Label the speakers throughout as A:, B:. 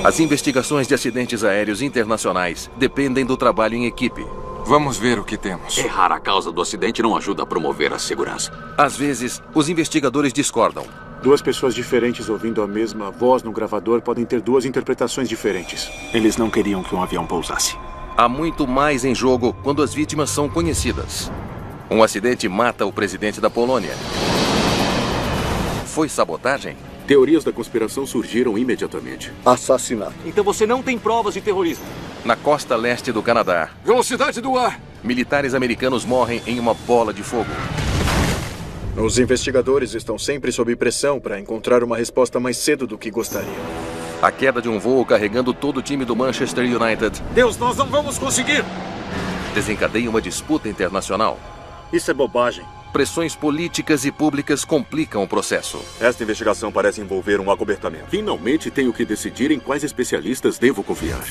A: As investigações de acidentes aéreos internacionais dependem do trabalho em equipe.
B: Vamos ver o que temos.
C: Errar a causa do acidente não ajuda a promover a segurança.
A: Às vezes, os investigadores discordam.
D: Duas pessoas diferentes ouvindo a mesma voz no gravador podem ter duas interpretações diferentes.
E: Eles não queriam que um avião pousasse.
A: Há muito mais em jogo quando as vítimas são conhecidas. Um acidente mata o presidente da Polônia. Foi sabotagem?
F: Teorias da conspiração surgiram imediatamente.
G: Assassinato.
H: Então você não tem provas de terrorismo.
A: Na costa leste do Canadá,
B: Velocidade do ar!
A: militares americanos morrem em uma bola de fogo.
I: Os investigadores estão sempre sob pressão para encontrar uma resposta mais cedo do que gostariam.
A: A queda de um voo carregando todo o time do Manchester United
B: Deus, nós não vamos conseguir!
A: desencadeia uma disputa internacional.
D: Isso é bobagem.
A: Pressões políticas e públicas complicam o processo.
F: Esta investigação parece envolver um acobertamento. Finalmente tenho que decidir em quais especialistas devo confiar.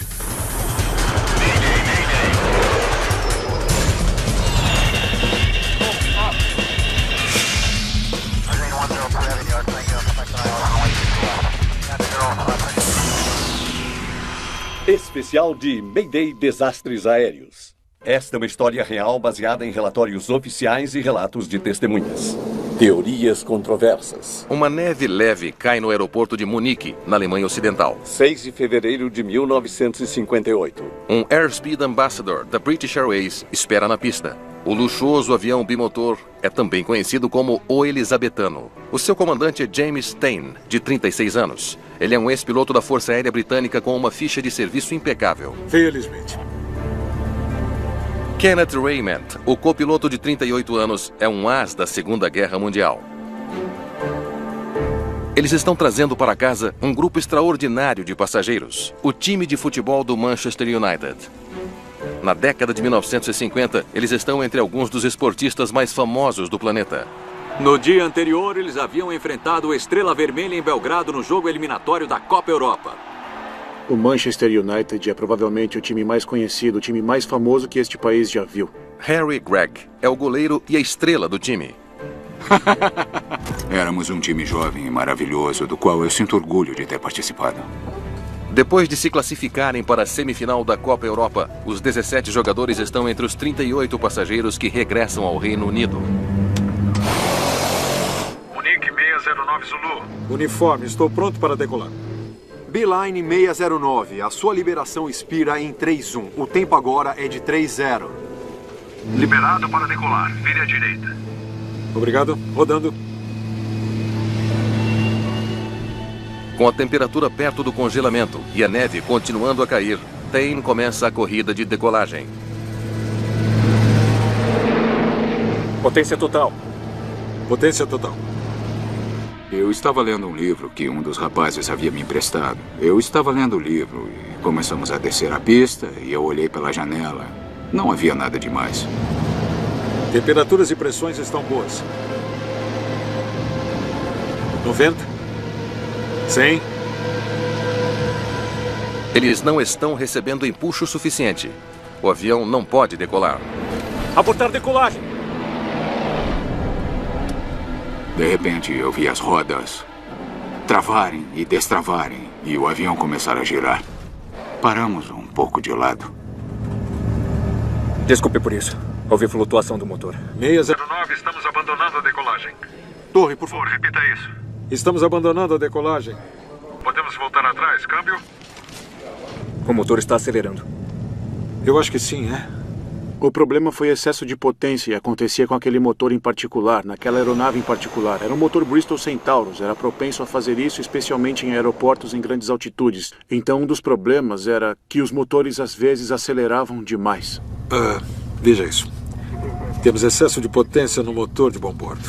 G: Especial de Mayday Desastres Aéreos. Esta é uma história real baseada em relatórios oficiais e relatos de testemunhas. Teorias controversas.
A: Uma neve leve cai no aeroporto de Munique, na Alemanha Ocidental.
G: 6 de fevereiro de 1958.
A: Um Airspeed Ambassador da British Airways espera na pista. O luxuoso avião bimotor é também conhecido como o Elizabetano. O seu comandante é James Stein, de 36 anos. Ele é um ex-piloto da Força Aérea Britânica com uma ficha de serviço impecável.
B: Felizmente.
A: Kenneth Raymond, o copiloto de 38 anos, é um as da Segunda Guerra Mundial. Eles estão trazendo para casa um grupo extraordinário de passageiros, o time de futebol do Manchester United. Na década de 1950, eles estão entre alguns dos esportistas mais famosos do planeta.
C: No dia anterior, eles haviam enfrentado o Estrela Vermelha em Belgrado no jogo eliminatório da Copa Europa.
D: O Manchester United é provavelmente o time mais conhecido, o time mais famoso que este país já viu.
A: Harry Gregg é o goleiro e a estrela do time.
J: Éramos um time jovem e maravilhoso, do qual eu sinto orgulho de ter participado.
A: Depois de se classificarem para a semifinal da Copa Europa, os 17 jogadores estão entre os 38 passageiros que regressam ao Reino Unido.
B: Munique 609 Zulu.
K: Uniforme, estou pronto para decolar. Beeline 609, a sua liberação expira em 3-1. O tempo agora é de 3-0.
B: Liberado para decolar. Vire à direita.
K: Obrigado. Rodando.
A: Com a temperatura perto do congelamento e a neve continuando a cair, Tain começa a corrida de decolagem.
K: Potência total. Potência total.
J: Eu estava lendo um livro que um dos rapazes havia me emprestado. Eu estava lendo o livro e começamos a descer a pista e eu olhei pela janela. Não havia nada demais.
K: Temperaturas e pressões estão boas. 90. 100.
A: Eles não estão recebendo empuxo suficiente. O avião não pode decolar.
K: Abortar decolagem.
J: De repente, eu vi as rodas travarem e destravarem e o avião começar a girar. Paramos um pouco de lado.
E: Desculpe por isso. Houve flutuação do motor.
B: 609, estamos abandonando a decolagem.
K: Torre, por favor.
B: Repita isso.
K: Estamos abandonando a decolagem.
B: Podemos voltar atrás, câmbio?
E: O motor está acelerando.
K: Eu acho que sim, é?
D: O problema foi excesso de potência e acontecia com aquele motor em particular, naquela aeronave em particular. Era um motor Bristol Centaurus, era propenso a fazer isso, especialmente em aeroportos em grandes altitudes. Então um dos problemas era que os motores às vezes aceleravam demais.
K: Veja isso. Temos excesso de potência no motor de bom bordo.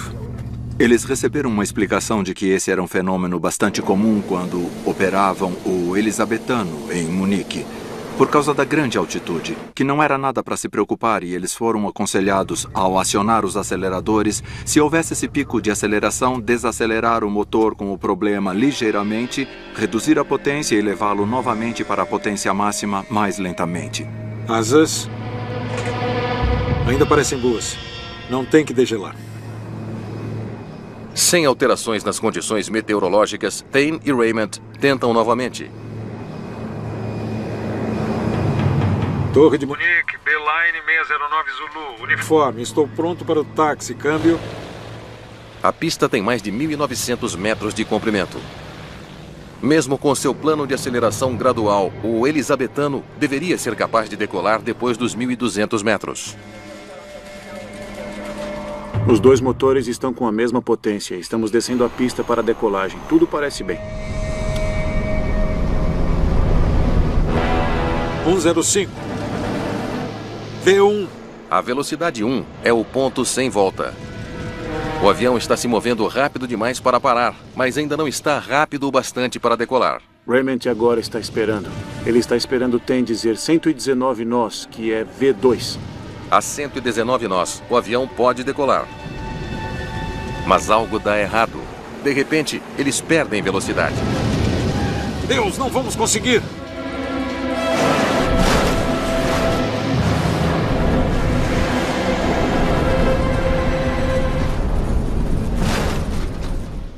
L: Eles receberam uma explicação de que esse era um fenômeno bastante comum quando operavam o Elizabetano em Munique, por causa da grande altitude, que não era nada para se preocupar e eles foram aconselhados, ao acionar os aceleradores, se houvesse esse pico de aceleração, desacelerar o motor com o problema ligeiramente, reduzir a potência e levá-lo novamente para a potência máxima mais lentamente.
K: Asas ainda parecem boas. Não tem que degelar.
A: Sem alterações nas condições meteorológicas, Tain e Raymond tentam novamente.
K: Torre de
B: Munique, Beeline 609 Zulu.
K: uniforme. Estou pronto para o táxi. Câmbio.
A: A pista tem mais de 1.900 metros de comprimento. Mesmo com seu plano de aceleração gradual, o Elizabethano deveria ser capaz de decolar depois dos 1.200 metros.
D: Os dois motores estão com a mesma potência. Estamos descendo a pista para a decolagem. Tudo parece bem.
K: 105. V1.
A: A velocidade 1 é o ponto sem volta. O avião está se movendo rápido demais para parar, mas ainda não está rápido o bastante para decolar.
D: Raymond agora está esperando. Ele está esperando o TEM dizer 119 nós, que é V2.
A: A 119 nós, o avião pode decolar. Mas algo dá errado. De repente, eles perdem velocidade.
K: Deus, não vamos conseguir!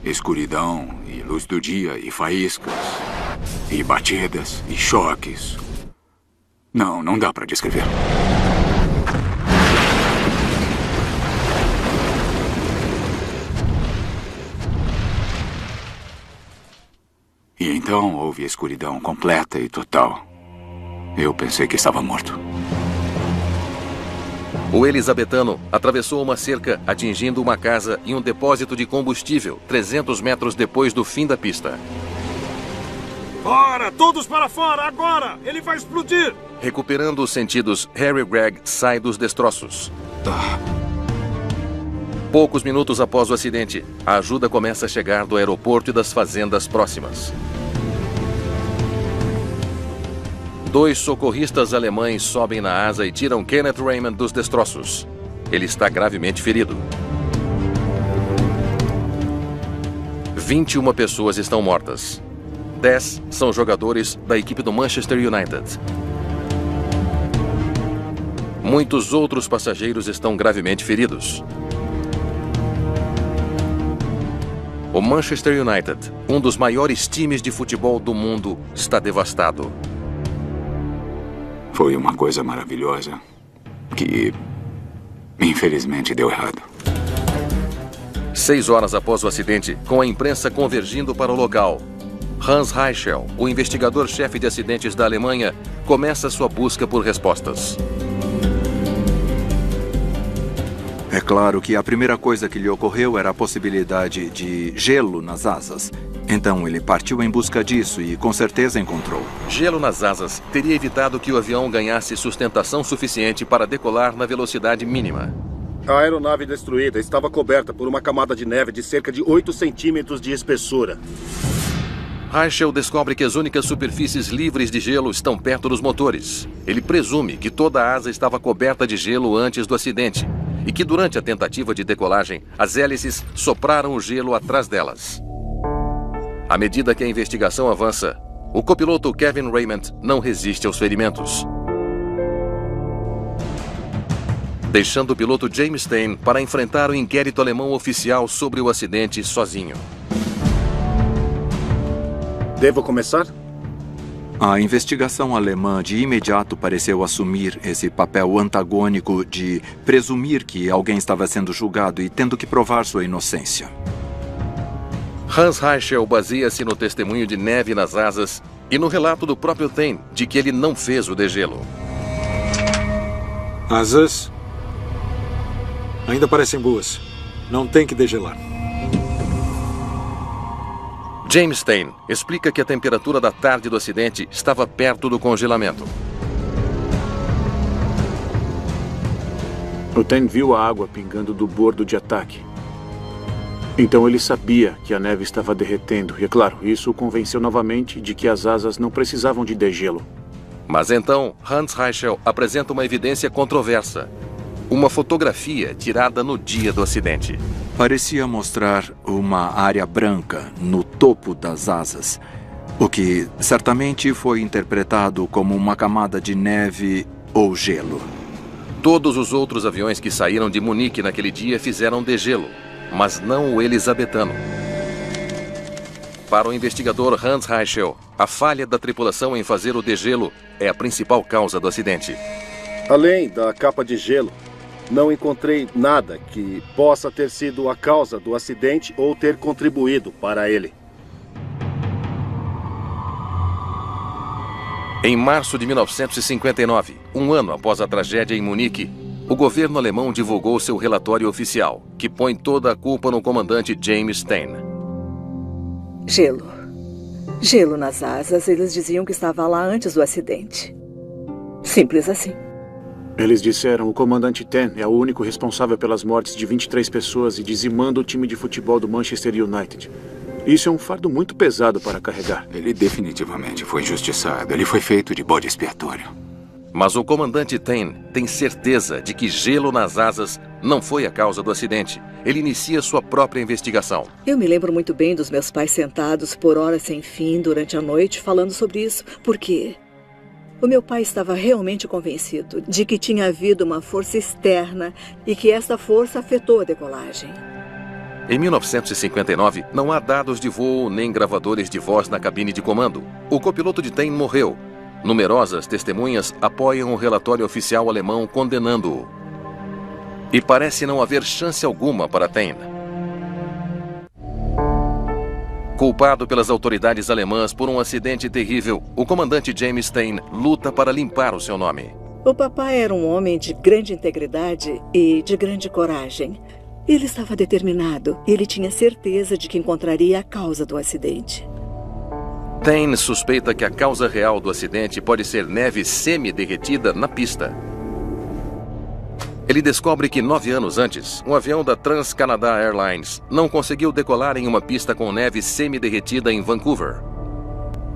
J: Escuridão, e luz do dia, e faíscas, e batidas, e choques. Não dá para descrever. E então houve escuridão completa e total. Eu pensei que estava morto.
A: O Elizabethano atravessou uma cerca, atingindo uma casa e um depósito de combustível 300 metros depois do fim da pista.
K: Fora! Todos para fora! Agora! Ele vai explodir!
A: Recuperando os sentidos, Harry Gregg sai dos destroços. Poucos minutos após o acidente, a ajuda começa a chegar do aeroporto e das fazendas próximas. 2 socorristas alemães sobem na asa e tiram Kenneth Raymond dos destroços. Ele está gravemente ferido. 21 pessoas estão mortas. 10 são jogadores da equipe do Manchester United. Muitos outros passageiros estão gravemente feridos. O Manchester United, um dos maiores times de futebol do mundo, está devastado.
J: Foi uma coisa maravilhosa que, infelizmente, deu errado.
A: 6 horas após o acidente, com a imprensa convergindo para o local, Hans Reichel, o investigador-chefe de acidentes da Alemanha, começa sua busca por respostas.
L: É claro que a primeira coisa que lhe ocorreu era a possibilidade de gelo nas asas. Então ele partiu em busca disso e com certeza encontrou.
A: Gelo nas asas teria evitado que o avião ganhasse sustentação suficiente para decolar na velocidade mínima.
M: A aeronave destruída estava coberta por uma camada de neve de cerca de 8 centímetros de espessura.
A: Reichel descobre que as únicas superfícies livres de gelo estão perto dos motores. Ele presume que toda a asa estava coberta de gelo antes do acidente e que durante a tentativa de decolagem, as hélices sopraram o gelo atrás delas. À medida que a investigação avança, o copiloto Kevin Raymond não resiste aos ferimentos, deixando o piloto James Stein para enfrentar o inquérito alemão oficial sobre o acidente sozinho.
M: Devo começar?
L: A investigação alemã de imediato pareceu assumir esse papel antagônico de presumir que alguém estava sendo julgado e tendo que provar sua inocência.
A: Hans Reichel baseia-se no testemunho de neve nas asas e no relato do próprio Stein de que ele não fez o degelo.
K: Asas ainda parecem boas. Não tem que degelar.
A: James Stein explica que a temperatura da tarde do acidente estava perto do congelamento.
D: O Stein viu a água pingando do bordo de ataque. Então ele sabia que a neve estava derretendo. E, é claro, isso o convenceu novamente de que as asas não precisavam de degelo.
A: Mas então, Hans Reichel apresenta uma evidência controversa. Uma fotografia tirada no dia do acidente.
L: Parecia mostrar uma área branca no topo das asas, o que certamente foi interpretado como uma camada de neve ou gelo.
A: Todos os outros aviões que saíram de Munique naquele dia fizeram degelo, mas não o Elizabethano. Para o investigador Hans Reichel, a falha da tripulação em fazer o degelo é a principal causa do acidente.
M: Além da capa de gelo, não encontrei nada que possa ter sido a causa do acidente ou ter contribuído para ele.
A: Em março de 1959, um ano após a tragédia em Munique, o governo alemão divulgou seu relatório oficial, que põe toda a culpa no comandante James Stein.
N: Gelo. Gelo nas asas. Eles diziam que estava lá antes do acidente. Simples assim.
D: Eles disseram o comandante Ten é o único responsável pelas mortes de 23 pessoas e dizimando o time de futebol do Manchester United. Isso é um fardo muito pesado para carregar.
J: Ele definitivamente foi injustiçado. Ele foi feito de bode expiatório.
A: Mas o comandante Ten tem certeza de que gelo nas asas não foi a causa do acidente. Ele inicia sua própria investigação.
N: Eu me lembro muito bem dos meus pais sentados por horas sem fim durante a noite falando sobre isso. Por quê? O meu pai estava realmente convencido de que tinha havido uma força externa e que essa força afetou a decolagem.
A: Em 1959, não há dados de voo nem gravadores de voz na cabine de comando. O copiloto de Ten morreu. Numerosas testemunhas apoiam o relatório oficial alemão condenando-o. E parece não haver chance alguma para Ten. Culpado pelas autoridades alemãs por um acidente terrível, o comandante James Stein luta para limpar o seu nome.
N: O papai era um homem de grande integridade e de grande coragem. Ele estava determinado. Ele tinha certeza de que encontraria a causa do acidente.
A: Stein suspeita que a causa real do acidente pode ser neve semi-derretida na pista. Ele descobre que 9 anos antes, um avião da Trans-Canada Airlines não conseguiu decolar em uma pista com neve semi-derretida em Vancouver.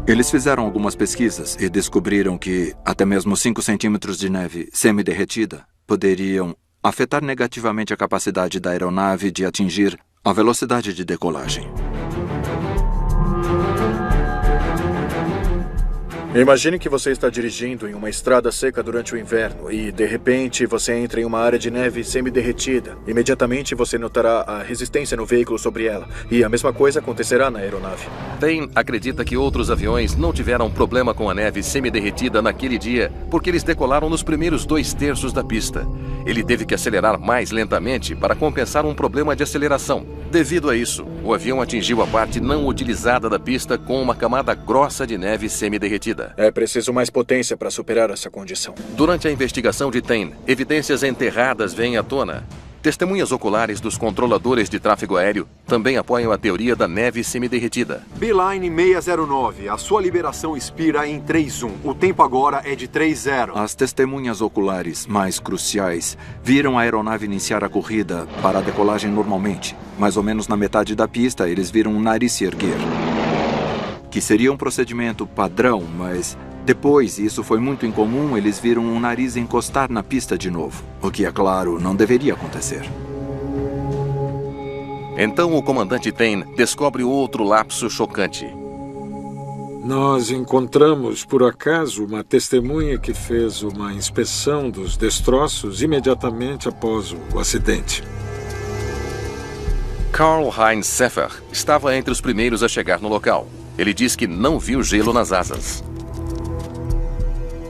L: Eles fizeram algumas pesquisas e descobriram que até mesmo 5 centímetros de neve semi-derretida poderiam afetar negativamente a capacidade da aeronave de atingir a velocidade de decolagem.
I: Imagine que você está dirigindo em uma estrada seca durante o inverno e, de repente, você entra em uma área de neve semi-derretida. Imediatamente você notará a resistência no veículo sobre ela. E a mesma coisa acontecerá na aeronave.
A: Stein acredita que outros aviões não tiveram problema com a neve semi-derretida naquele dia porque eles decolaram nos primeiros 2/3 da pista. Ele teve que acelerar mais lentamente para compensar um problema de aceleração. Devido a isso, o avião atingiu a parte não utilizada da pista com uma camada grossa de neve semi-derretida.
I: É preciso mais potência para superar essa condição.
A: Durante a investigação de Stein, evidências enterradas vêm à tona. Testemunhas oculares dos controladores de tráfego aéreo também apoiam a teoria da neve semi-derretida.
K: Beeline 609, a sua liberação expira em 3-1. O tempo agora é de 3-0.
L: As testemunhas oculares mais cruciais viram a aeronave iniciar a corrida para a decolagem normalmente. Mais ou menos na metade da pista, eles viram um nariz se erguer, que seria um procedimento padrão, mas depois, isso foi muito incomum, eles viram um nariz encostar na pista de novo, o que, é claro, não deveria acontecer.
A: Então o comandante Stein descobre outro lapso chocante.
O: Nós encontramos, por acaso, uma testemunha que fez uma inspeção dos destroços imediatamente após o acidente.
A: Karl-Heinz Seffer estava entre os primeiros a chegar no local. Ele diz que não viu gelo nas asas.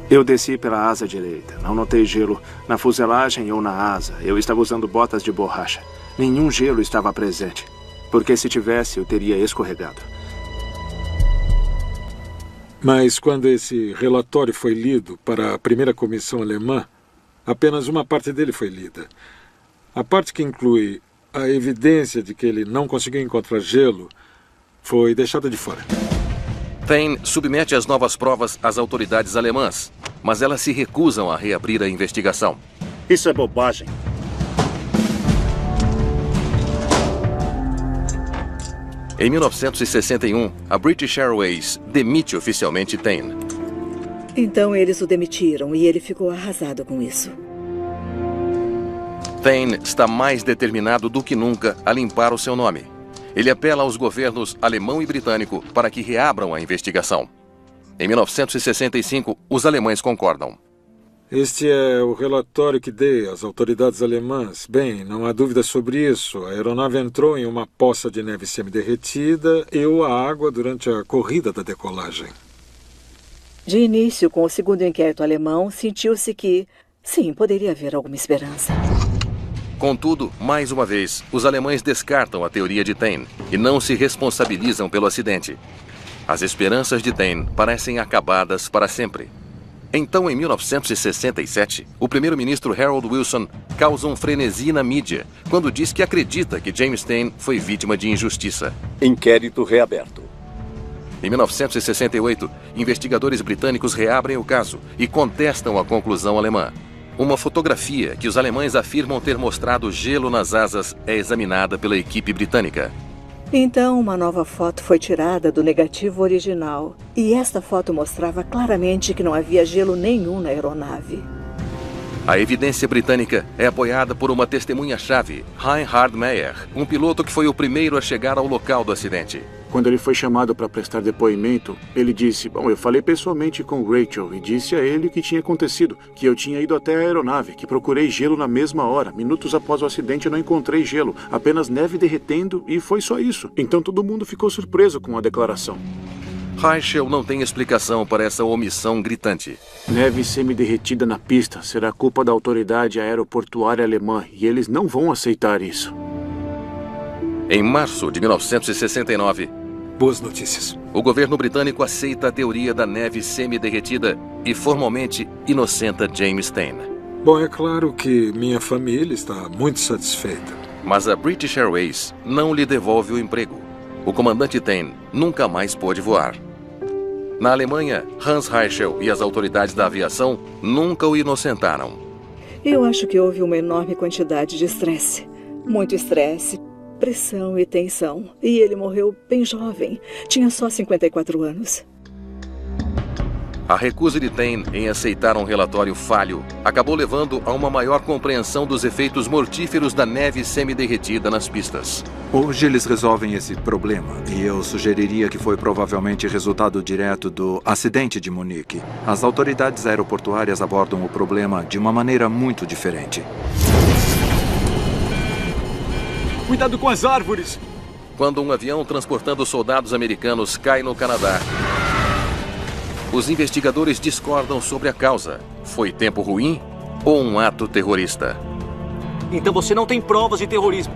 P: Eu desci pela asa direita. Não notei gelo na fuselagem ou na asa. Eu estava usando botas de borracha. Nenhum gelo estava presente, porque se tivesse, eu teria escorregado.
O: Mas quando esse relatório foi lido para a primeira comissão alemã, apenas uma parte dele foi lida. A parte que inclui a evidência de que ele não conseguiu encontrar gelo foi deixada de fora.
A: Stein submete as novas provas às autoridades alemãs, mas elas se recusam a reabrir a investigação.
M: Isso é bobagem.
A: Em 1961, a British Airways demite oficialmente Stein.
N: Então eles o demitiram e ele ficou arrasado com isso.
A: Stein está mais determinado do que nunca a limpar o seu nome. Ele apela aos governos alemão e britânico para que reabram a investigação. Em 1965, os alemães concordam.
O: Este é o relatório que dei às autoridades alemãs. Bem, não há dúvida sobre isso. A aeronave entrou em uma poça de neve semiderretida e a água durante a corrida da decolagem.
N: De início, com o segundo inquérito alemão, sentiu-se que, sim, poderia haver alguma esperança.
A: Contudo, mais uma vez, os alemães descartam a teoria de Taine e não se responsabilizam pelo acidente. As esperanças de Taine parecem acabadas para sempre. Então, em 1967, o primeiro-ministro Harold Wilson causa um frenesi na mídia quando diz que acredita que James Taine foi vítima de injustiça.
G: Inquérito reaberto.
A: Em 1968, investigadores britânicos reabrem o caso e contestam a conclusão alemã. Uma fotografia que os alemães afirmam ter mostrado gelo nas asas é examinada pela equipe britânica.
N: Então, uma nova foto foi tirada do negativo original. E esta foto mostrava claramente que não havia gelo nenhum na aeronave.
A: A evidência britânica é apoiada por uma testemunha-chave, Reinhard Meier, um piloto que foi o primeiro a chegar ao local do acidente.
D: Quando ele foi chamado para prestar depoimento, ele disse, eu falei pessoalmente com Rachel e disse a ele o que tinha acontecido, que eu tinha ido até a aeronave, que procurei gelo na mesma hora. Minutos após o acidente eu não encontrei gelo, apenas neve derretendo e foi só isso. Então todo mundo ficou surpreso com a declaração.
A: Reichel não tem explicação para essa omissão gritante.
D: Neve semi-derretida na pista será culpa da autoridade aeroportuária alemã e eles não vão aceitar isso.
A: Em março de 1969,
O: boas notícias.
A: O governo britânico aceita a teoria da neve semi-derretida e formalmente inocenta James Taine.
O: Bom, é claro que minha família está muito satisfeita.
A: Mas a British Airways não lhe devolve o emprego. O comandante Taine nunca mais pôde voar. Na Alemanha, Hans Reichel e as autoridades da aviação nunca o inocentaram.
N: Eu acho que houve uma enorme quantidade de estresse. Muito estresse, pressão e tensão. E ele morreu bem jovem. Tinha só 54 anos.
A: A recusa de Taine em aceitar um relatório falho acabou levando a uma maior compreensão dos efeitos mortíferos da neve semi-derretida nas pistas.
L: Hoje eles resolvem esse problema e eu sugeriria que foi provavelmente resultado direto do acidente de Munique. As autoridades aeroportuárias abordam o problema de uma maneira muito diferente.
E: Cuidado com as árvores!
A: Quando um avião transportando soldados americanos cai no Canadá, os investigadores discordam sobre a causa. Foi tempo ruim ou um ato terrorista?
H: Então você não tem provas de terrorismo.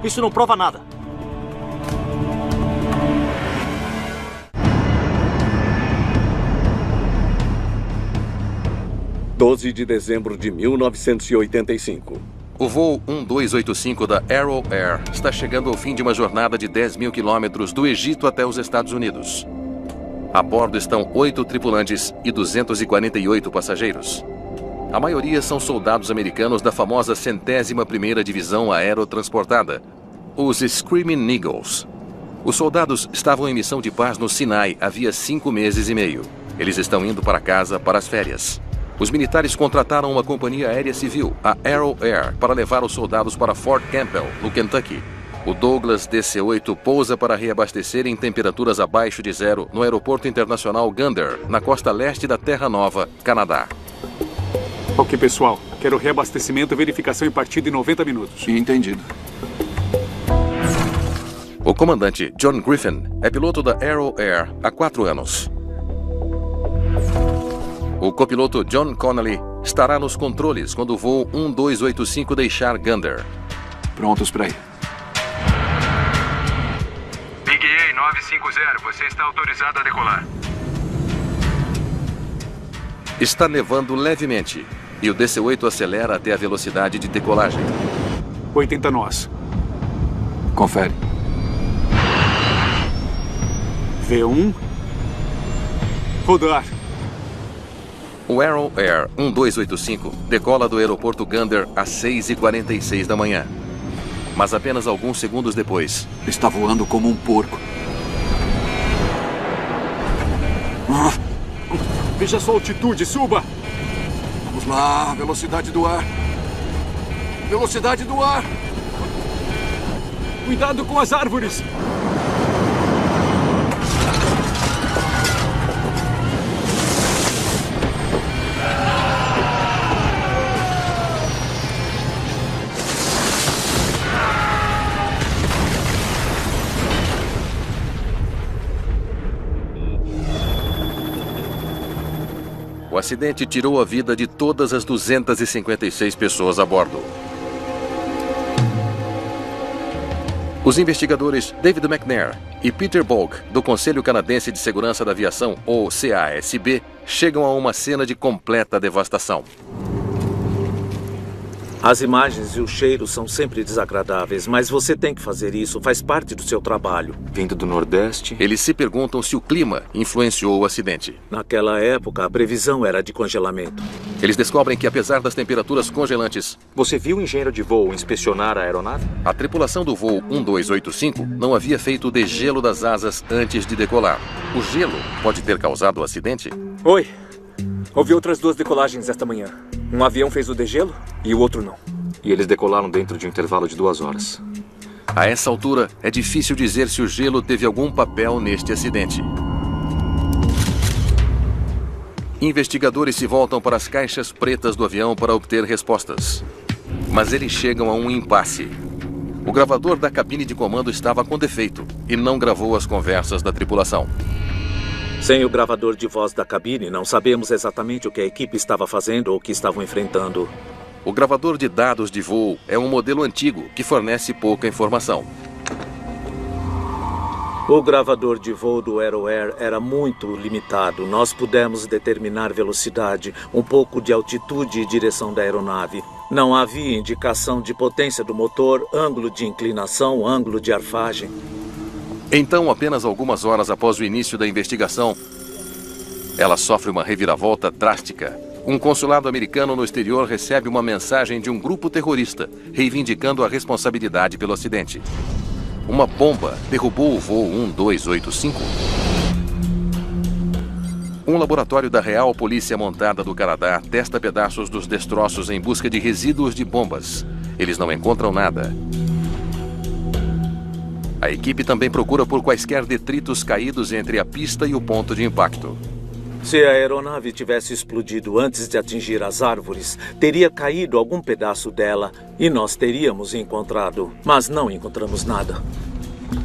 H: Isso não prova nada.
G: – 12 de dezembro de 1985.
A: O voo 1285 da Arrow Air está chegando ao fim de uma jornada de 10 mil quilômetros do Egito até os Estados Unidos. A bordo estão 8 tripulantes e 248 passageiros. A maioria são soldados americanos da famosa 101ª Divisão Aerotransportada, os Screaming Eagles. Os soldados estavam em missão de paz no Sinai havia 5 meses e meio. Eles estão indo para casa para as férias. Os militares contrataram uma companhia aérea civil, a Arrow Air, para levar os soldados para Fort Campbell, no Kentucky. O Douglas DC-8 pousa para reabastecer em temperaturas abaixo de zero no Aeroporto Internacional Gander, na costa leste da Terra Nova, Canadá.
E: Ok, pessoal. Quero reabastecimento, verificação e partida em 90 minutos.
J: Entendido.
A: O comandante John Griffin é piloto da Arrow Air há 4 anos. O copiloto John Connolly estará nos controles quando o voo 1285 deixar Gander.
J: Prontos para ir.
B: Big A 950, você está autorizado a decolar.
A: Está nevando levemente e o DC-8 acelera até a velocidade de decolagem.
E: 80 nós.
J: Confere.
E: V1. Rodar.
A: O Arrow Air 1285 decola do aeroporto Gander às 6h46 da manhã. Mas apenas alguns segundos depois...
J: Está voando como um porco.
E: Veja sua altitude, suba!
J: Vamos lá, velocidade do ar. Velocidade do ar!
E: Cuidado com as árvores!
A: O acidente tirou a vida de todas as 256 pessoas a bordo. Os investigadores David McNair e Peter Bolg, do Conselho Canadense de Segurança da Aviação, ou CASB, chegam a uma cena de completa devastação.
Q: As imagens e o cheiro são sempre desagradáveis, mas você tem que fazer isso, faz parte do seu trabalho.
H: Vindo do Nordeste...
A: Eles se perguntam se o clima influenciou o acidente.
Q: Naquela época, a previsão era de congelamento.
A: Eles descobrem que, apesar das temperaturas congelantes...
H: Você viu o engenheiro de voo inspecionar a aeronave?
A: A tripulação do voo 1285 não havia feito o degelo das asas antes de decolar. O gelo pode ter causado o acidente?
R: Oi. Houve outras 2 decolagens esta manhã. Um avião fez o degelo e o outro não.
H: E eles decolaram dentro de um intervalo de 2 horas.
A: A essa altura, é difícil dizer se o gelo teve algum papel neste acidente. Investigadores se voltam para as caixas pretas do avião para obter respostas. Mas eles chegam a um impasse. O gravador da cabine de comando estava com defeito e não gravou as conversas da tripulação.
Q: Sem o gravador de voz da cabine, não sabemos exatamente o que a equipe estava fazendo ou o que estavam enfrentando.
A: O gravador de dados de voo é um modelo antigo que fornece pouca informação.
Q: O gravador de voo do AeroAir era muito limitado. Nós pudemos determinar velocidade, um pouco de altitude e direção da aeronave. Não havia indicação de potência do motor, ângulo de inclinação, ângulo de arfagem.
A: Então, apenas algumas horas após o início da investigação, ela sofre uma reviravolta drástica. Um consulado americano no exterior recebe uma mensagem de um grupo terrorista, reivindicando a responsabilidade pelo acidente. Uma bomba derrubou o voo 1285. Um laboratório da Real Polícia Montada do Canadá testa pedaços dos destroços em busca de resíduos de bombas. Eles não encontram nada. A equipe também procura por quaisquer detritos caídos entre a pista e o ponto de impacto.
Q: Se a aeronave tivesse explodido antes de atingir as árvores, teria caído algum pedaço dela e nós teríamos encontrado, mas não encontramos nada.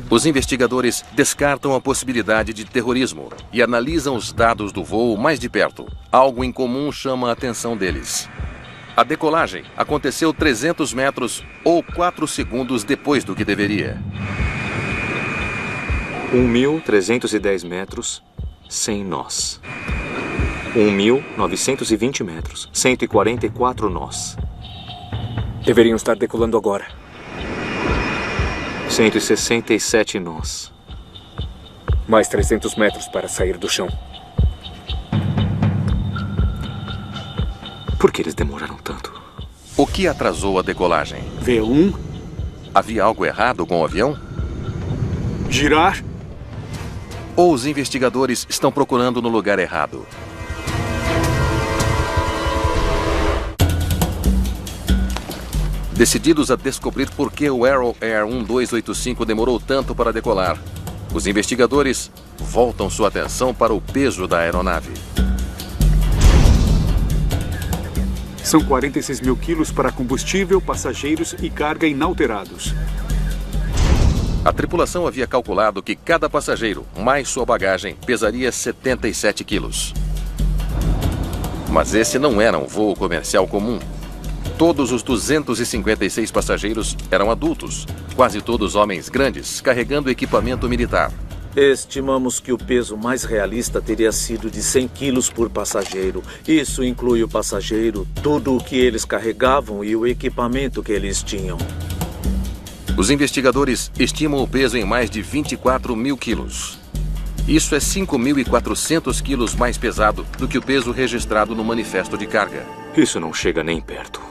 A: Os investigadores descartam a possibilidade de terrorismo e analisam os dados do voo mais de perto. Algo incomum chama a atenção deles. A decolagem aconteceu 300 metros ou 4 segundos depois do que deveria.
H: 1.310 metros, sem nós. 1.920 metros, 144 nós.
R: Deveriam estar decolando agora.
H: 167 nós.
R: Mais 300 metros para sair do chão.
H: Por que eles demoraram tanto?
A: O que atrasou a decolagem?
D: V1?
A: Havia algo errado com o avião?
D: Girar?
A: Ou os investigadores estão procurando no lugar errado? Decididos a descobrir por que o AeroAir 1285 demorou tanto para decolar, os investigadores voltam sua atenção para o peso da aeronave.
E: São 46 mil quilos para combustível, passageiros e carga inalterados.
A: A tripulação havia calculado que cada passageiro, mais sua bagagem, pesaria 77 quilos. Mas esse não era um voo comercial comum. Todos os 256 passageiros eram adultos, quase todos homens grandes, carregando equipamento militar.
Q: Estimamos que o peso mais realista teria sido de 100 quilos por passageiro. Isso inclui o passageiro, tudo o que eles carregavam e o equipamento que eles tinham.
A: Os investigadores estimam o peso em mais de 24 mil quilos. Isso é 5.400 quilos mais pesado do que o peso registrado no manifesto de carga.
H: Isso não chega nem perto.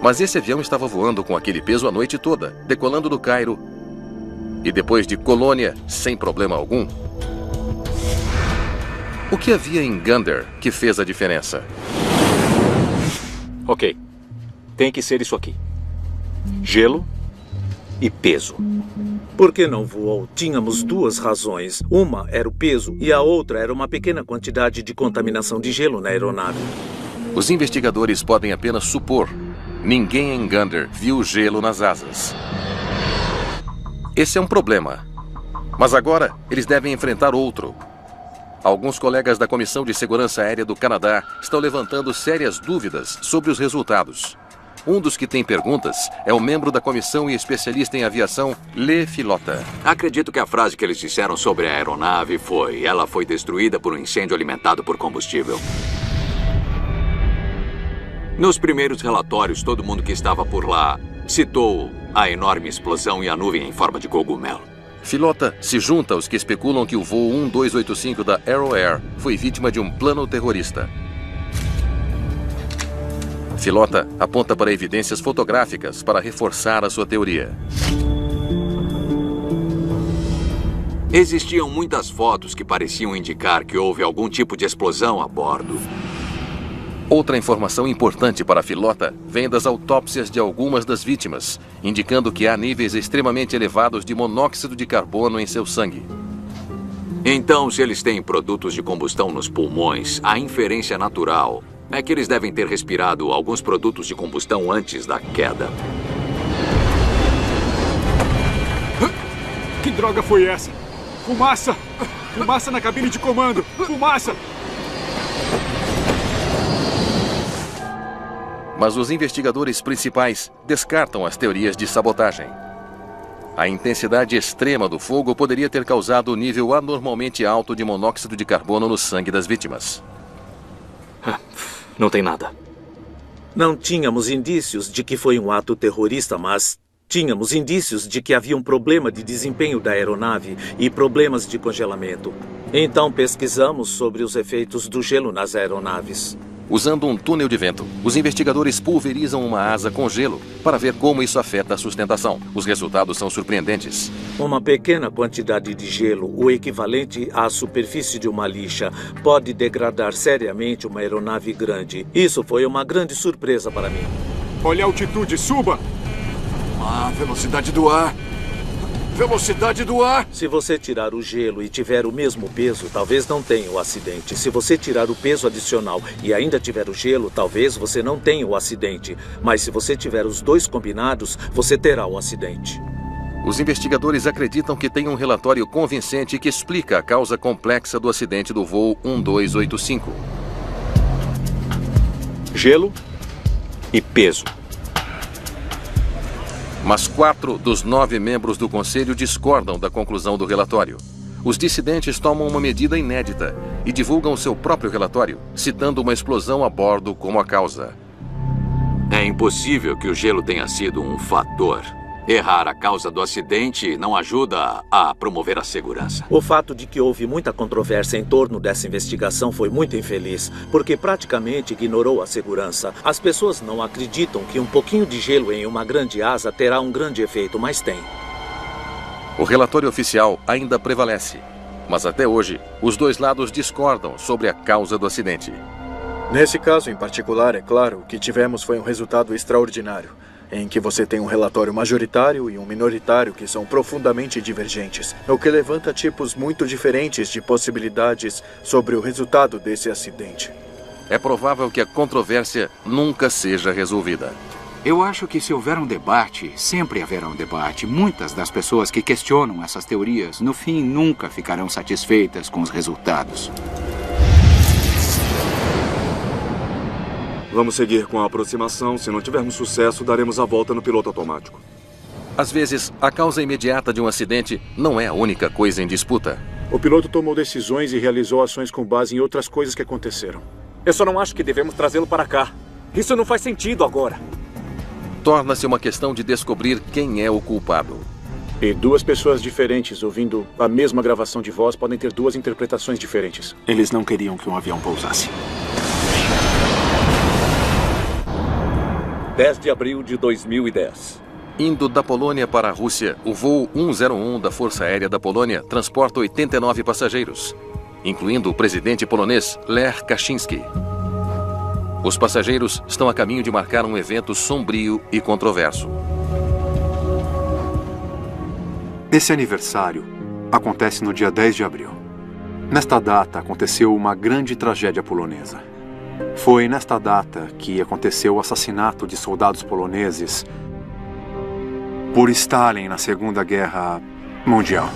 A: Mas esse avião estava voando com aquele peso a noite toda, decolando do Cairo e depois de Colônia, sem problema algum. O que havia em Gander que fez a diferença?
H: Ok. Tem que ser isso aqui. Gelo e peso.
Q: Por que não voou? Tínhamos 2 razões. Uma era o peso e a outra era uma pequena quantidade de contaminação de gelo na aeronave.
A: Os investigadores podem apenas supor. Ninguém em Gander viu gelo nas asas. Esse é um problema. Mas agora eles devem enfrentar outro. Alguns colegas da Comissão de Segurança Aérea do Canadá estão levantando sérias dúvidas sobre os resultados. Um dos que tem perguntas é o membro da comissão e especialista em aviação, Le Filota.
C: Acredito que a frase que eles disseram sobre a aeronave foi: ela foi destruída por um incêndio alimentado por combustível. Nos primeiros relatórios, todo mundo que estava por lá citou a enorme explosão e a nuvem em forma de cogumelo.
A: Filota se junta aos que especulam que o voo 1285 da Aero Air foi vítima de um plano terrorista. Filota aponta para evidências fotográficas para reforçar a sua teoria.
C: Existiam muitas fotos que pareciam indicar que houve algum tipo de explosão a bordo.
A: Outra informação importante para Filota vem das autópsias de algumas das vítimas, indicando que há níveis extremamente elevados de monóxido de carbono em seu sangue.
C: Então, se eles têm produtos de combustão nos pulmões, a inferência natural é que eles devem ter respirado alguns produtos de combustão antes da queda.
E: Que droga foi essa? Fumaça! Fumaça na cabine de comando! Fumaça!
A: Mas os investigadores principais descartam as teorias de sabotagem. A intensidade extrema do fogo poderia ter causado um nível anormalmente alto de monóxido de carbono no sangue das vítimas.
R: Não tem nada.
Q: Não tínhamos indícios de que foi um ato terrorista, mas tínhamos indícios de que havia um problema de desempenho da aeronave e problemas de congelamento. Então pesquisamos sobre os efeitos do gelo nas aeronaves.
A: Usando um túnel de vento, os investigadores pulverizam uma asa com gelo para ver como isso afeta a sustentação. Os resultados são surpreendentes.
Q: Uma pequena quantidade de gelo, o equivalente à superfície de uma lixa, pode degradar seriamente uma aeronave grande. Isso foi uma grande surpresa para mim.
E: Olha a altitude, suba!
F: Velocidade do ar! Velocidade do ar!
Q: Se você tirar o gelo e tiver o mesmo peso, talvez não tenha o acidente. Se você tirar o peso adicional e ainda tiver o gelo, talvez você não tenha o acidente. Mas se você tiver os dois combinados, você terá o acidente.
A: Os investigadores acreditam que tem um relatório convincente que explica a causa complexa do acidente do voo 1285.
H: Gelo e peso.
A: Mas 4 dos 9 membros do conselho discordam da conclusão do relatório. Os dissidentes tomam uma medida inédita e divulgam seu próprio relatório, citando uma explosão a bordo como a causa.
C: É impossível que o gelo tenha sido um fator. Errar a causa do acidente não ajuda a promover a segurança.
Q: O fato de que houve muita controvérsia em torno dessa investigação foi muito infeliz, porque praticamente ignorou a segurança. As pessoas não acreditam que um pouquinho de gelo em uma grande asa terá um grande efeito, mas tem.
A: O relatório oficial ainda prevalece, mas até hoje, os dois lados discordam sobre a causa do acidente.
I: Nesse caso em particular, é claro, o que tivemos foi um resultado extraordinário, em que você tem um relatório majoritário e um minoritário que são profundamente divergentes, o que levanta tipos muito diferentes de possibilidades sobre o resultado desse acidente.
A: É provável que a controvérsia nunca seja resolvida.
J: Eu acho que se houver um debate, sempre haverá um debate. Muitas das pessoas que questionam essas teorias, no fim, nunca ficarão satisfeitas com os resultados.
F: Vamos seguir com a aproximação. Se não tivermos sucesso, daremos a volta no piloto automático.
A: Às vezes, a causa imediata de um acidente não é a única coisa em disputa.
D: O piloto tomou decisões e realizou ações com base em outras coisas que aconteceram.
R: Eu só não acho que devemos trazê-lo para cá. Isso não faz sentido agora.
A: Torna-se uma questão de descobrir quem é o culpado.
D: E duas pessoas diferentes ouvindo a mesma gravação de voz podem ter duas interpretações diferentes.
P: Eles não queriam que um avião pousasse.
G: 10 de abril de 2010.
A: Indo da Polônia para a Rússia, o voo 101 da Força Aérea da Polônia transporta 89 passageiros, incluindo o presidente polonês Lech Kaczynski. Os passageiros estão a caminho de marcar um evento sombrio e controverso.
E: Esse aniversário acontece no dia 10 de abril. Nesta data aconteceu uma grande tragédia polonesa. Foi nesta data que aconteceu o assassinato de soldados poloneses por Stalin na Segunda Guerra Mundial.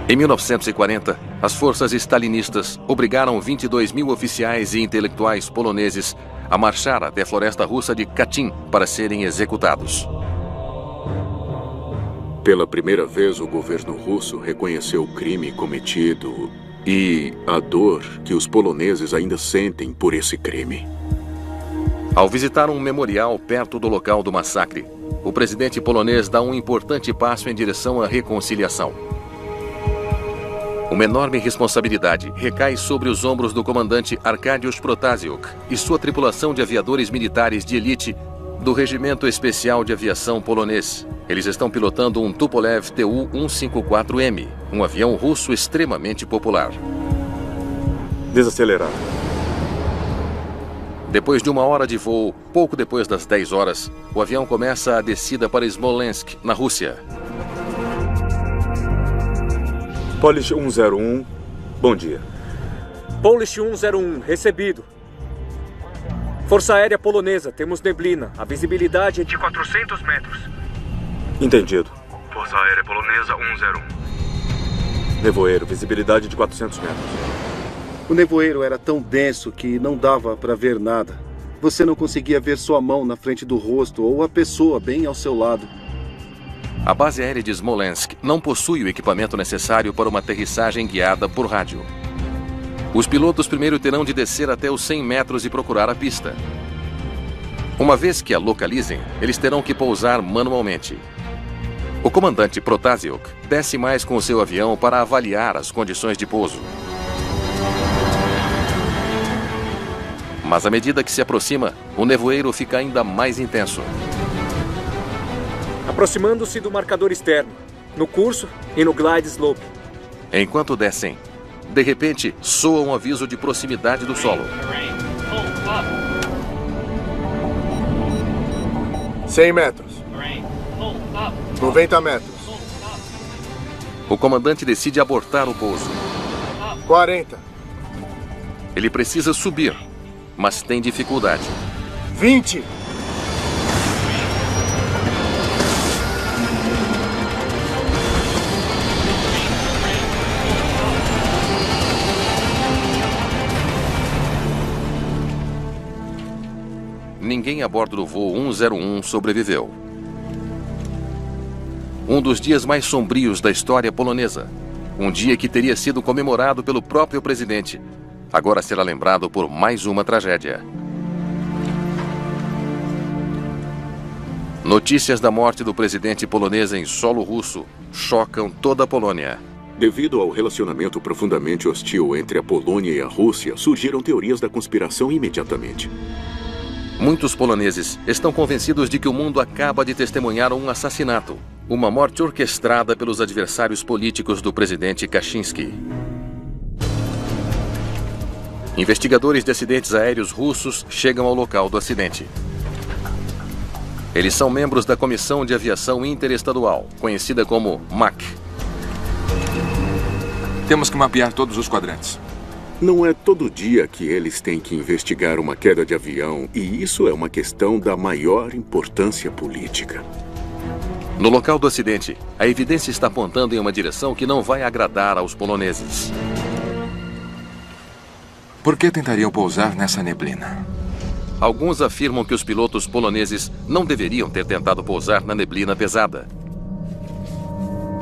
A: Em 1940, As forças stalinistas obrigaram 22 mil oficiais e intelectuais poloneses a marchar até a floresta russa de Katyn para serem executados.
F: Pela primeira vez, o governo russo reconheceu o crime cometido e a dor que os poloneses ainda sentem por esse crime.
A: Ao visitar um memorial perto do local do massacre, o presidente polonês dá um importante passo em direção à reconciliação. Uma enorme responsabilidade recai sobre os ombros do comandante Arkadiusz Protasiuk e sua tripulação de aviadores militares de elite do Regimento Especial de Aviação polonês. Eles estão pilotando um Tupolev Tu-154M, um avião russo extremamente popular.
K: Desacelerar.
A: Depois de 1 hora de voo, pouco depois das 10 horas, o avião começa a descida para Smolensk, na Rússia.
K: Polish 101, bom dia.
R: Polish 101, recebido. Força Aérea Polonesa, temos neblina. A visibilidade é de 400 metros.
K: Entendido.
B: Força Aérea Polonesa 101.
K: Nevoeiro, visibilidade de 400 metros.
M: O nevoeiro era tão denso que não dava para ver nada. Você não conseguia ver sua mão na frente do rosto ou a pessoa bem ao seu lado.
A: A base aérea de Smolensk não possui o equipamento necessário para uma aterrissagem guiada por rádio. Os pilotos primeiro terão de descer até os 100 metros e procurar a pista. Uma vez que a localizem, eles terão que pousar manualmente. O comandante Protasiuk desce mais com o seu avião para avaliar as condições de pouso. Mas à medida que se aproxima, o nevoeiro fica ainda mais intenso.
R: Aproximando-se do marcador externo, no curso e no glide slope.
A: Enquanto descem, de repente, soa um aviso de proximidade do solo.
K: 100 metros. 90 metros.
A: O comandante decide abortar o pouso.
K: 40.
A: Ele precisa subir, mas tem dificuldade.
K: 20.
A: Ninguém a bordo do voo 101 sobreviveu. Um dos dias mais sombrios da história polonesa. Um dia que teria sido comemorado pelo próprio presidente. Agora será lembrado por mais uma tragédia. Notícias da morte do presidente polonês em solo russo chocam toda a Polônia.
F: Devido ao relacionamento profundamente hostil entre a Polônia e a Rússia, surgiram teorias da conspiração imediatamente.
A: Muitos poloneses estão convencidos de que o mundo acaba de testemunhar um assassinato, uma morte orquestrada pelos adversários políticos do presidente Kaczynski. Investigadores de acidentes aéreos russos chegam ao local do acidente. Eles são membros da Comissão de Aviação Interestadual, conhecida como MAC.
J: Temos que mapear todos os quadrantes.
F: Não é todo dia que eles têm que investigar uma queda de avião, e isso é uma questão da maior importância política.
A: No local do acidente, a evidência está apontando em uma direção que não vai agradar aos poloneses.
J: Por que tentariam pousar nessa neblina?
A: Alguns afirmam que os pilotos poloneses não deveriam ter tentado pousar na neblina pesada.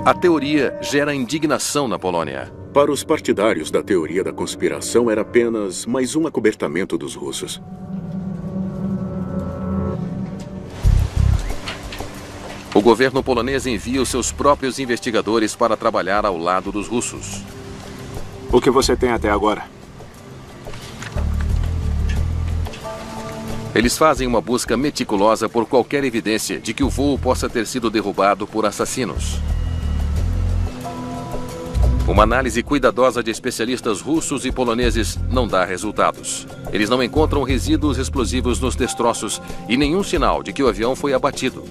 A: A teoria gera indignação na Polônia.
F: Para os partidários da teoria da conspiração, era apenas mais um acobertamento dos russos.
A: O governo polonês envia os seus próprios investigadores para trabalhar ao lado dos russos.
P: O que você tem até agora?
A: Eles fazem uma busca meticulosa por qualquer evidência de que o voo possa ter sido derrubado por assassinos. Uma análise cuidadosa de especialistas russos e poloneses não dá resultados. Eles não encontram resíduos explosivos nos destroços e nenhum sinal de que o avião foi abatido.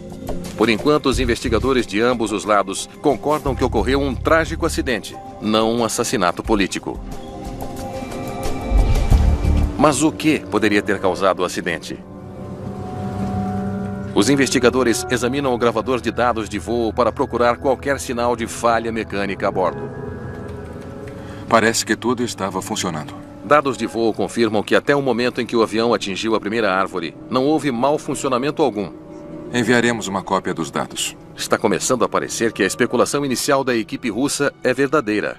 A: Por enquanto, os investigadores de ambos os lados concordam que ocorreu um trágico acidente, não um assassinato político. Mas o que poderia ter causado o acidente? Os investigadores examinam o gravador de dados de voo para procurar qualquer sinal de falha mecânica a bordo.
S: Parece que tudo estava funcionando.
A: Dados de voo confirmam que até o momento em que o avião atingiu a primeira árvore, não houve mau funcionamento algum.
S: Enviaremos uma cópia dos dados.
A: Está começando a parecer que a especulação inicial da equipe russa é verdadeira.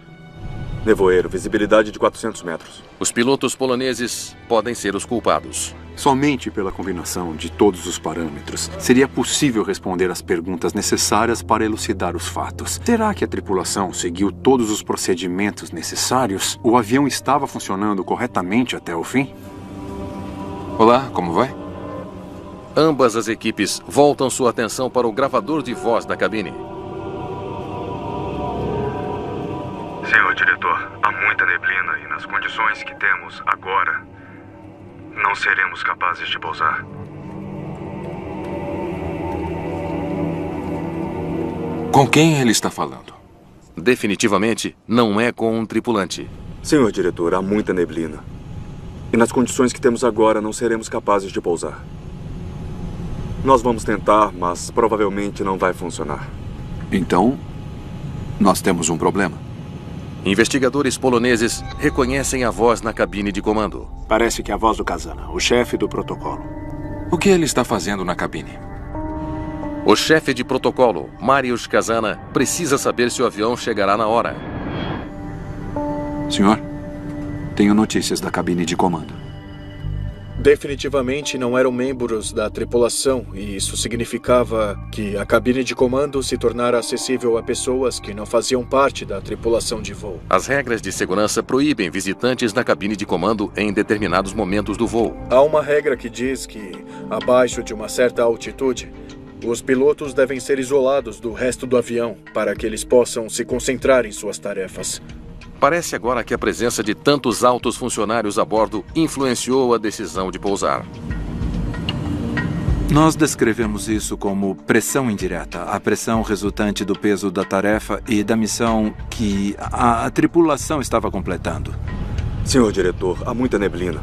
T: Nevoeiro, visibilidade de 400 metros.
A: Os pilotos poloneses podem ser os culpados.
E: Somente pela combinação de todos os parâmetros seria possível responder às perguntas necessárias para elucidar os fatos. Será que a tripulação seguiu todos os procedimentos necessários? O avião estava funcionando corretamente até o fim?
S: Olá, como vai?
A: Ambas as equipes voltam sua atenção para o gravador de voz da cabine.
B: Senhor diretor, há muita neblina e nas condições que temos agora, não seremos capazes de pousar.
S: Com quem ele está falando?
A: Definitivamente não é com um tripulante.
T: Senhor diretor, há muita neblina. E nas condições que temos agora, não seremos capazes de pousar. Nós vamos tentar, mas provavelmente não vai funcionar.
L: Então, nós temos um problema.
A: Investigadores poloneses reconhecem a voz na cabine de comando.
P: Parece que é a voz do Kazana, o chefe do protocolo.
S: O que ele está fazendo na cabine?
A: O chefe de protocolo, Mariusz Kazana, precisa saber se o avião chegará na hora.
L: Senhor, tenho notícias da cabine de comando.
I: Definitivamente não eram membros da tripulação, e isso significava que a cabine de comando se tornara acessível a pessoas que não faziam parte da tripulação de voo.
A: As regras de segurança proíbem visitantes na cabine de comando em determinados momentos do voo.
I: Há uma regra que diz que, abaixo de uma certa altitude, os pilotos devem ser isolados do resto do avião para que eles possam se concentrar em suas tarefas.
A: Parece agora que a presença de tantos altos funcionários a bordo influenciou a decisão de pousar.
L: Nós descrevemos isso como pressão indireta, a pressão resultante do peso da tarefa e da missão que a tripulação estava completando.
T: Senhor diretor, há muita neblina.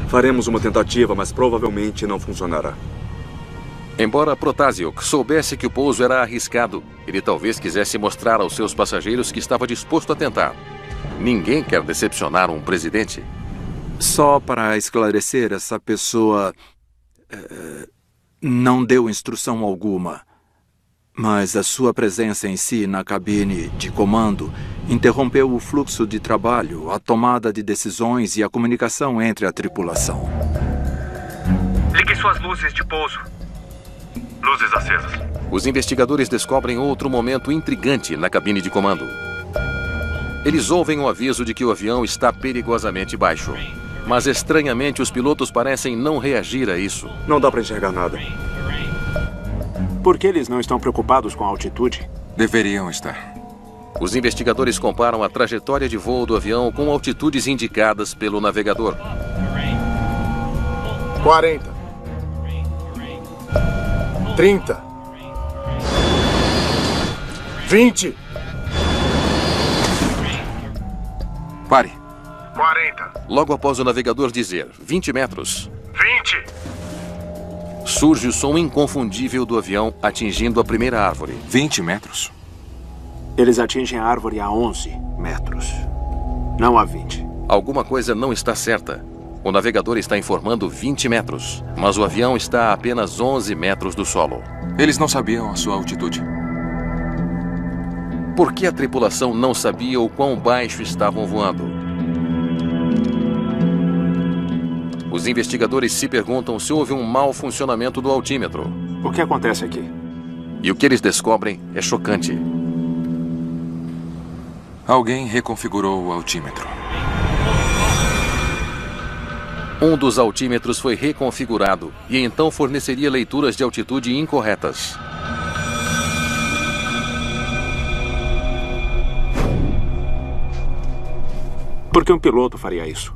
T: Faremos uma tentativa, mas provavelmente não funcionará.
A: Embora Protasiuk soubesse que o pouso era arriscado, ele talvez quisesse mostrar aos seus passageiros que estava disposto a tentar. Ninguém quer decepcionar um presidente.
L: Só para esclarecer, essa pessoa não deu instrução alguma, mas a sua presença em si na cabine de comando interrompeu o fluxo de trabalho, a tomada de decisões e a comunicação entre a tripulação.
B: Ligue suas luzes de pouso. Luzes acesas.
A: Os investigadores descobrem outro momento intrigante na cabine de comando. Eles ouvem um aviso de que o avião está perigosamente baixo. Mas, estranhamente, os pilotos parecem não reagir a isso.
T: Não dá para enxergar nada.
P: Por que eles não estão preocupados com a altitude?
S: Deveriam estar.
A: Os investigadores comparam a trajetória de voo do avião com altitudes indicadas pelo navegador.
I: 40. 30. 20.
S: Pare.
B: 40.
A: Logo após o navegador dizer 20 metros,
B: 20.
A: surge o som inconfundível do avião atingindo a primeira árvore.
S: 20 metros?
P: Eles atingem a árvore a 11 metros, não a 20.
A: Alguma coisa não está certa. O navegador está informando 20 metros, mas o avião está a apenas 11 metros do solo.
S: Eles não sabiam a sua altitude.
A: Por que a tripulação não sabia o quão baixo estavam voando? Os investigadores se perguntam se houve um mau funcionamento do altímetro.
P: O que acontece aqui?
A: E o que eles descobrem é chocante.
S: Alguém reconfigurou o altímetro.
A: Um dos altímetros foi reconfigurado e então forneceria leituras de altitude incorretas.
P: Por que um piloto faria isso?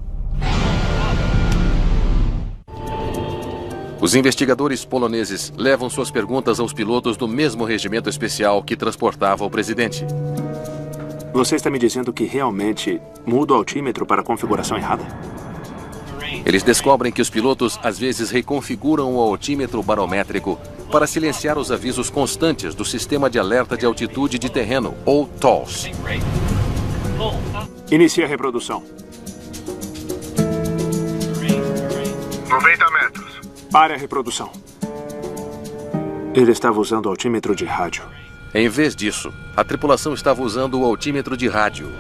A: Os investigadores poloneses levam suas perguntas aos pilotos do mesmo regimento especial que transportava o presidente.
P: Você está me dizendo que realmente muda o altímetro para a configuração errada?
A: Eles descobrem que os pilotos às vezes reconfiguram o altímetro barométrico para silenciar os avisos constantes do Sistema de Alerta de Altitude de Terreno, ou TOLS.
P: Inicie a reprodução.
B: 90 metros.
P: Pare a reprodução. Ele estava usando o altímetro de rádio.
A: Em vez disso, a tripulação estava usando o altímetro de rádio.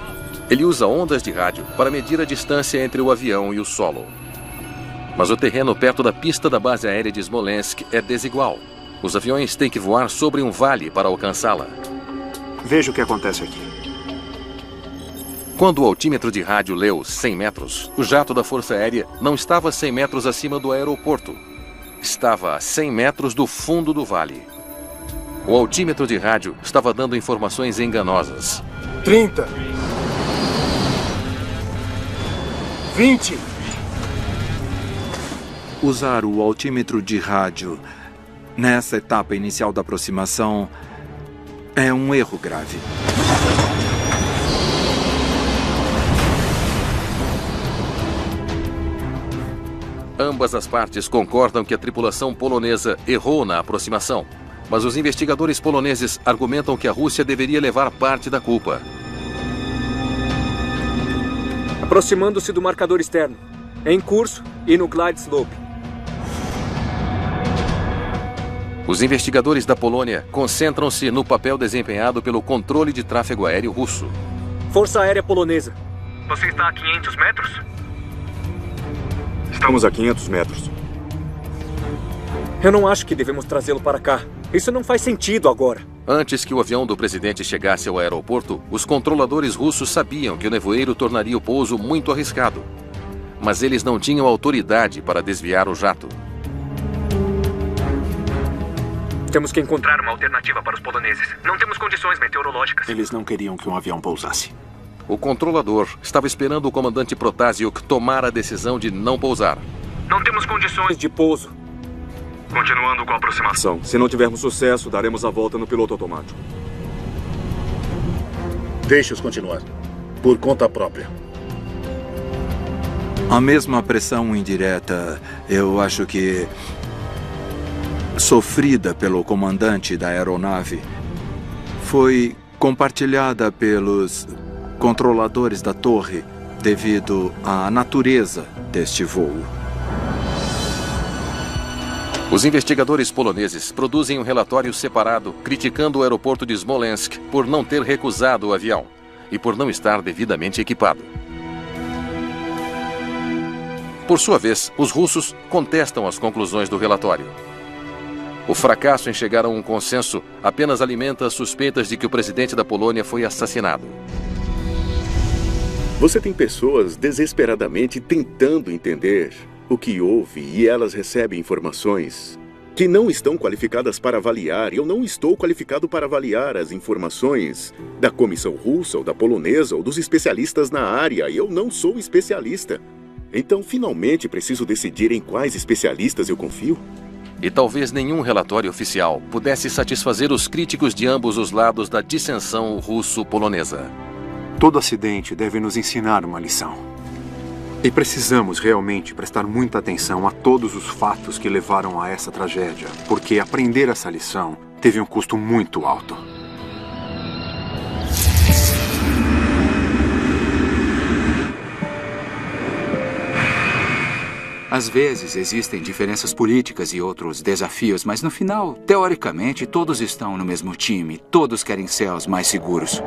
A: Ele usa ondas de rádio para medir a distância entre o avião e o solo. Mas o terreno perto da pista da base aérea de Smolensk é desigual. Os aviões têm que voar sobre um vale para alcançá-la.
P: Veja o que acontece aqui.
A: Quando o altímetro de rádio leu 100 metros, o jato da Força Aérea não estava 100 metros acima do aeroporto. Estava a 100 metros do fundo do vale. O altímetro de rádio estava dando informações enganosas.
K: 30. 20.
L: Usar o altímetro de rádio nessa etapa inicial da aproximação é um erro grave.
A: Ambas as partes concordam que a tripulação polonesa errou na aproximação, mas os investigadores poloneses argumentam que a Rússia deveria levar parte da culpa.
R: Aproximando-se do marcador externo, em curso e no glide slope.
A: Os investigadores da Polônia concentram-se no papel desempenhado pelo controle de tráfego aéreo russo.
R: Força Aérea Polonesa.
B: Você está a 500 metros?
T: Estamos a 500 metros.
R: Eu não acho que devemos trazê-lo para cá. Isso não faz sentido agora.
A: Antes que o avião do presidente chegasse ao aeroporto, os controladores russos sabiam que o nevoeiro tornaria o pouso muito arriscado. Mas eles não tinham autoridade para desviar o jato.
R: Temos que encontrar
B: uma alternativa para os poloneses. Não temos condições meteorológicas.
P: Eles não queriam que um avião pousasse.
A: O controlador estava esperando o comandante Protasiuk tomar a decisão de não pousar.
B: Não temos condições
R: de pouso.
T: Continuando com a aproximação. Se não tivermos sucesso, daremos a volta no piloto automático.
M: Deixe-os continuar. Por conta própria.
L: A mesma pressão indireta, eu acho que sofrida pelo comandante da aeronave, foi compartilhada pelos controladores da torre devido à natureza deste voo.
A: Os investigadores poloneses produzem um relatório separado criticando o aeroporto de Smolensk por não ter recusado o avião e por não estar devidamente equipado. Por sua vez, os russos contestam as conclusões do relatório. O fracasso em chegar a um consenso apenas alimenta as suspeitas de que o presidente da Polônia foi assassinado.
F: Você tem pessoas desesperadamente tentando entender o que houve e elas recebem informações que não estão qualificadas para avaliar. Eu não estou qualificado para avaliar as informações da comissão russa ou da polonesa ou dos especialistas na área. Eu não sou especialista. Então, finalmente, preciso decidir em quais especialistas eu confio.
A: E talvez nenhum relatório oficial pudesse satisfazer os críticos de ambos os lados da dissensão russo-polonesa.
E: Todo acidente deve nos ensinar uma lição. E precisamos realmente prestar muita atenção a todos os fatos que levaram a essa tragédia, porque aprender essa lição teve um custo muito alto.
J: Às vezes existem diferenças políticas e outros desafios, mas no final, teoricamente, todos estão no mesmo time. Todos querem céus mais seguros.